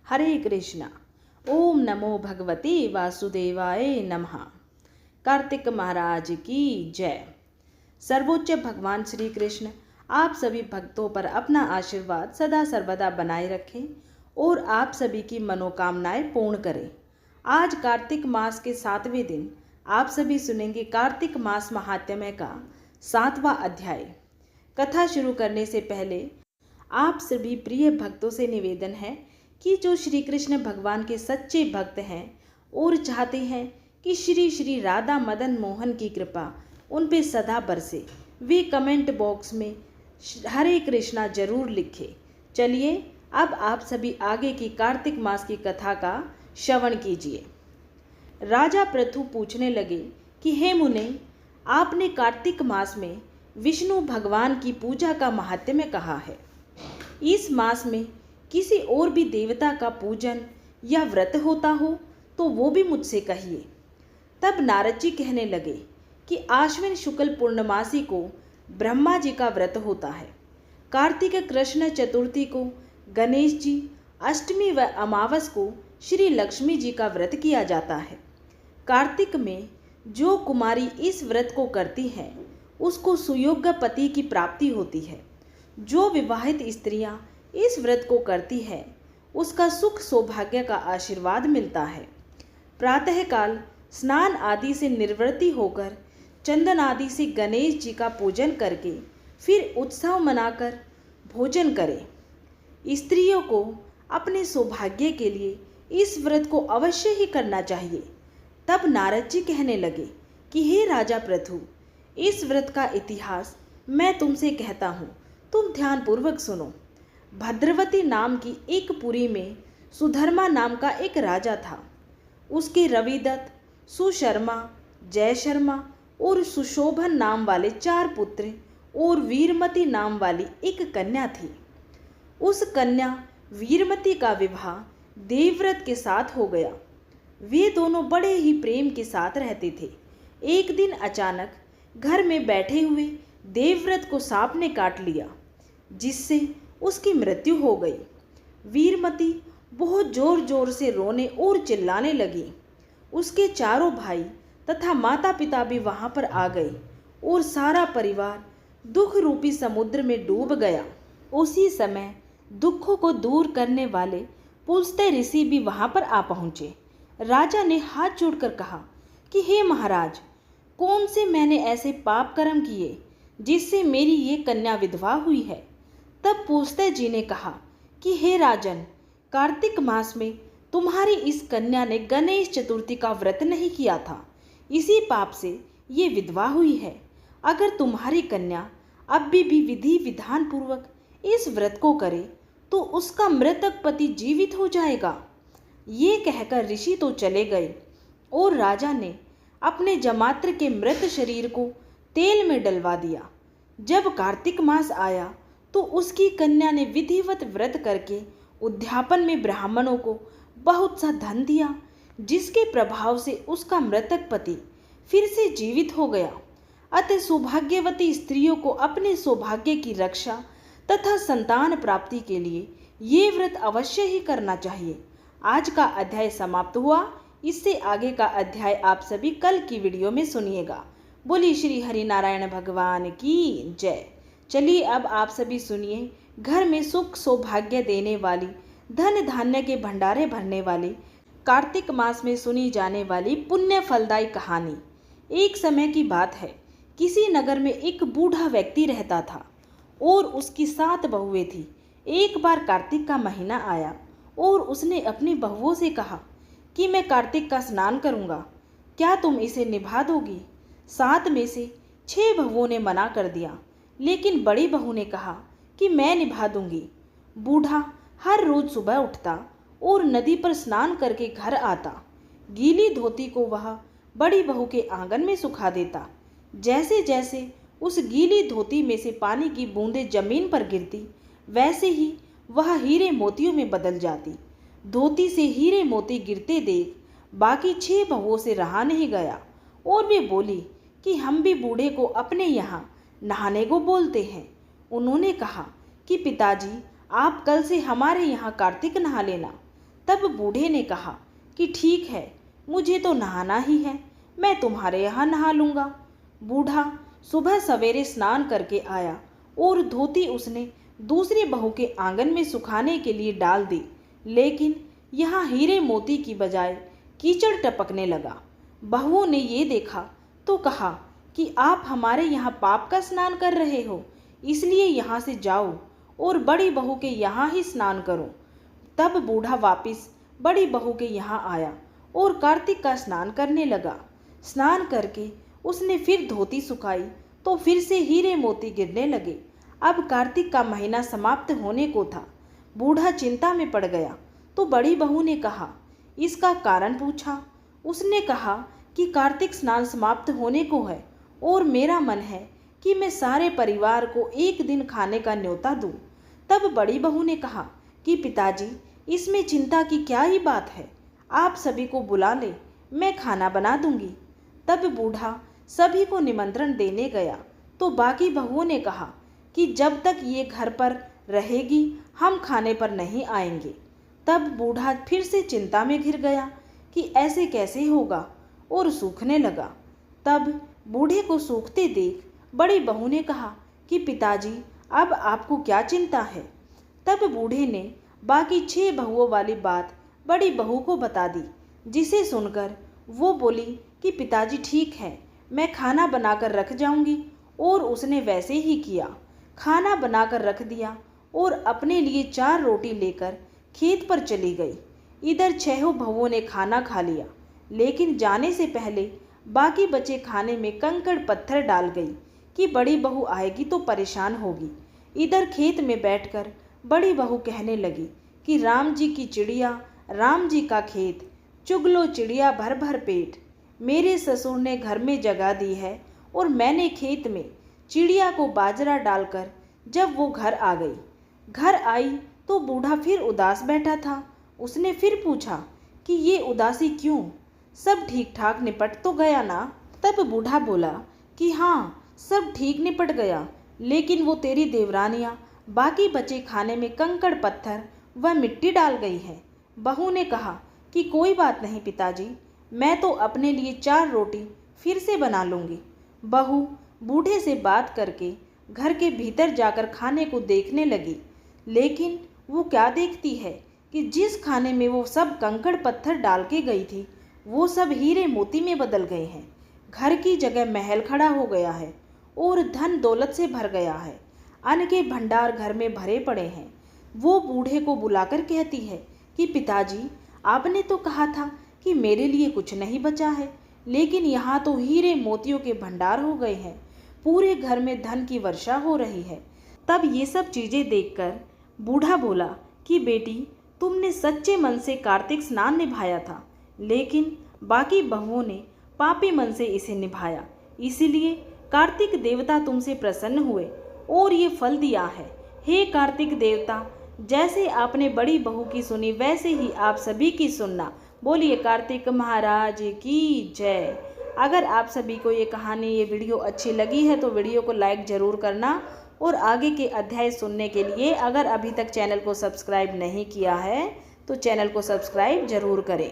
हरे कृष्णा। ओम नमो भगवते वासुदेवाय नमः। कार्तिक महाराज की जय। सर्वोच्च भगवान श्री कृष्ण आप सभी भक्तों पर अपना आशीर्वाद सदा सर्वदा बनाए रखें और आप सभी की मनोकामनाएं पूर्ण करें। आज कार्तिक मास के 7वें दिन आप सभी सुनेंगे कार्तिक मास महात्म्य का 7वां अध्याय। कथा शुरू करने से पहले आप सभी प्रिय भक्तों से निवेदन है कि जो श्री कृष्ण भगवान के सच्चे भक्त हैं और चाहते हैं कि श्री श्री राधा मदन मोहन की कृपा उन पे सदा बरसे, वे कमेंट बॉक्स में हरे कृष्णा जरूर लिखें। चलिए अब आप सभी आगे की कार्तिक मास की कथा का श्रवण कीजिए। राजा पृथु पूछने लगे कि हे मुने, आपने कार्तिक मास में विष्णु भगवान की पूजा का महात्म्य कहा है। इस मास में किसी और भी देवता का पूजन या व्रत होता हो तो वो भी मुझसे कहिए। तब नारद जी कहने लगे कि आश्विन शुक्ल पूर्णमासी को ब्रह्मा जी का व्रत होता है। कार्तिक कृष्ण चतुर्थी को गणेश जी, अष्टमी व अमावस को श्री लक्ष्मी जी का व्रत किया जाता है। कार्तिक में जो कुमारी इस व्रत को करती है उसको सुयोग्य पति की प्राप्ति होती है। जो विवाहित स्त्रियां इस व्रत को करती है उसका सुख सौभाग्य का आशीर्वाद मिलता है। प्रातःकाल स्नान आदि से निवृत्ति होकर चंदन आदि से गणेश जी का पूजन करके फिर उत्सव मनाकर भोजन करें। स्त्रियों को अपने सौभाग्य के लिए इस व्रत को अवश्य ही करना चाहिए। तब नारद जी कहने लगे कि हे राजा पृथु, इस व्रत का इतिहास मैं तुमसे कहता हूँ, तुम ध्यानपूर्वक सुनो। भद्रवती नाम की एक पुरी में सुधर्मा नाम का एक राजा था। उसके रविदत्त, सुशर्मा, जय शर्मा और सुशोभन नाम वाले 4 पुत्र और वीरमती नाम वाली एक कन्या थी। उस कन्या वीरमती का विवाह देवव्रत के साथ हो गया। वे दोनों बड़े ही प्रेम के साथ रहते थे। एक दिन अचानक घर में बैठे हुए देवव्रत को सांप ने काट लिया, जिससे उसकी मृत्यु हो गई। वीरमती बहुत जोर जोर से रोने और चिल्लाने लगी। उसके चारों भाई तथा माता पिता भी वहां पर आ गए और सारा परिवार दुख रूपी समुद्र में डूब गया। उसी समय दुखों को दूर करने वाले पुलस्त्य ऋषि भी वहां पर आ पहुंचे। राजा ने हाथ जोड़कर कहा कि हे महाराज, कौन से मैंने ऐसे पाप कर्म किए जिससे मेरी ये कन्या विधवा हुई है। तब पुलस्त्य जी ने कहा कि हे राजन, कार्तिक मास में तुम्हारी इस कन्या ने गणेश चतुर्थी का व्रत नहीं किया था, इसी पाप से ये विधवा हुई है। अगर तुम्हारी कन्या अब भी विधि विधान पूर्वक इस व्रत को करे तो उसका मृतक पति जीवित हो जाएगा। ये कहकर ऋषि तो चले गए और राजा ने अपने जमात्र के मृत शरीर को तेल में डलवा दिया। जब कार्तिक मास आया तो उसकी कन्या ने विधिवत व्रत करके उद्यापन में ब्राह्मणों को बहुत सा धन दिया, जिसके प्रभाव से उसका मृतक पति फिर से जीवित हो गया। अतः सौभाग्यवती स्त्रियों को अपने सौभाग्य की रक्षा तथा संतान प्राप्ति के लिए ये व्रत अवश्य ही करना चाहिए। आज का अध्याय समाप्त हुआ। इससे आगे का अध्याय आप सभी कल की वीडियो में सुनिएगा। बोली श्री हरि नारायण भगवान की जय। चलिए अब आप सभी सुनिए घर में सुख सौभाग्य देने वाली, धन धान्य के भंडारे भरने वाली, कार्तिक मास में सुनी जाने वाली पुण्य फलदायी कहानी। एक समय की बात है, किसी नगर में एक बूढ़ा व्यक्ति रहता था और उसकी 7 बहुएं थी। एक बार कार्तिक का महीना आया और उसने अपनी बहुओं से कहा कि मैं कार्तिक का स्नान करूँगा, क्या तुम इसे निभा दोगी। 7 में से 6 बहुओं ने मना कर दिया, लेकिन बड़ी बहू ने कहा कि मैं निभा दूंगी। बूढ़ा हर रोज सुबह उठता और नदी पर स्नान करके घर आता। गीली धोती को वह बड़ी बहू के आंगन में सुखा देता। जैसे जैसे उस गीली धोती में से पानी की बूंदें जमीन पर गिरती, वैसे ही वह हीरे मोतियों में बदल जाती। धोती से हीरे मोती गिरते देख बाकी 6 बहुओं से रहा नहीं गया और वे बोली कि हम भी बूढ़े को अपने यहाँ नहाने को बोलते हैं। उन्होंने कहा कि पिताजी, आप कल से हमारे यहाँ कार्तिक नहा लेना। तब बूढ़े ने कहा कि ठीक है, मुझे तो नहाना ही है, मैं तुम्हारे यहाँ नहा लूँगा। बूढ़ा सुबह सवेरे स्नान करके आया और धोती उसने दूसरी बहू के आंगन में सुखाने के लिए डाल दी, लेकिन यहाँ हीरे मोती की बजाय कीचड़ टपकने लगा। बहुओं ने ये देखा तो कहा कि आप हमारे यहाँ पाप का स्नान कर रहे हो, इसलिए यहाँ से जाओ और बड़ी बहू के यहाँ ही स्नान करो। तब बूढ़ा वापस बड़ी बहू के यहाँ आया और कार्तिक का स्नान करने लगा। स्नान करके उसने फिर धोती सुखाई तो फिर से हीरे मोती गिरने लगे। अब कार्तिक का महीना समाप्त होने को था। बूढ़ा चिंता में पड़ गया तो बड़ी बहू ने कहा, इसका कारण पूछा। उसने कहा कि कार्तिक स्नान समाप्त होने को है और मेरा मन है कि मैं सारे परिवार को एक दिन खाने का न्योता दूं। तब बड़ी बहू ने कहा कि पिताजी, इसमें चिंता की क्या ही बात है, आप सभी को बुला ले, मैं खाना बना दूंगी। तब बूढ़ा सभी को निमंत्रण देने गया तो बाकी बहुओं ने कहा कि जब तक ये घर पर रहेगी हम खाने पर नहीं आएंगे। तब बूढ़ा फिर से चिंता में घिर गया कि ऐसे कैसे होगा और सूखने लगा। तब बूढ़े को सूखते देख बड़ी बहू ने कहा कि पिताजी, अब आपको क्या चिंता है। तब बूढ़े ने बाकी 6 बहुओं वाली बात बड़ी बहू को बता दी, जिसे सुनकर वो बोली कि पिताजी ठीक है, मैं खाना बनाकर रख जाऊंगी। और उसने वैसे ही किया। खाना बनाकर रख दिया और अपने लिए 4 रोटी लेकर खेत पर चली गई। इधर 6 बहुओं ने खाना खा लिया, लेकिन जाने से पहले बाकी बचे खाने में कंकड़ पत्थर डाल गई कि बड़ी बहू आएगी तो परेशान होगी। इधर खेत में बैठकर बड़ी बहू कहने लगी कि राम जी की चिड़िया, राम जी का खेत, चुग लो चिड़िया भर भर पेट। मेरे ससुर ने घर में जगह दी है और मैंने खेत में चिड़िया को बाजरा डालकर जब वो घर आ गई। घर आई तो बूढ़ा फिर उदास बैठा था। उसने फिर पूछा कि ये उदासी क्यों, सब ठीक ठाक निपट तो गया ना। तब बूढ़ा बोला कि हाँ, सब ठीक निपट गया, लेकिन वो तेरी देवरानियाँ बाकी बचे खाने में कंकड़ पत्थर व मिट्टी डाल गई है। बहू ने कहा कि कोई बात नहीं पिताजी, मैं तो अपने लिए 4 रोटी फिर से बना लूँगी। बहू बूढ़े से बात करके घर के भीतर जाकर खाने को देखने लगी, लेकिन वो क्या देखती है कि जिस खाने में वो सब कंकड़ पत्थर डाल के गई थी वो सब हीरे मोती में बदल गए हैं। घर की जगह महल खड़ा हो गया है और धन दौलत से भर गया है। अन्न के भंडार घर में भरे पड़े हैं। वो बूढ़े को बुलाकर कहती है कि पिताजी, आपने तो कहा था कि मेरे लिए कुछ नहीं बचा है, लेकिन यहाँ तो हीरे मोतियों के भंडार हो गए हैं, पूरे घर में धन की वर्षा हो रही है। तब ये सब चीज़ें देखकर बूढ़ा बोला कि बेटी, तुमने सच्चे मन से कार्तिक स्नान निभाया था, लेकिन बाकी बहुओं ने पापी मन से इसे निभाया, इसीलिए कार्तिक देवता तुमसे प्रसन्न हुए और ये फल दिया है। हे कार्तिक देवता, जैसे आपने बड़ी बहू की सुनी वैसे ही आप सभी की सुनना। बोलिए कार्तिक महाराज की जय। अगर आप सभी को ये कहानी, ये वीडियो अच्छी लगी है तो वीडियो को लाइक ज़रूर करना और आगे के अध्याय सुनने के लिए अगर अभी तक चैनल को सब्सक्राइब नहीं किया है तो चैनल को सब्सक्राइब ज़रूर करें।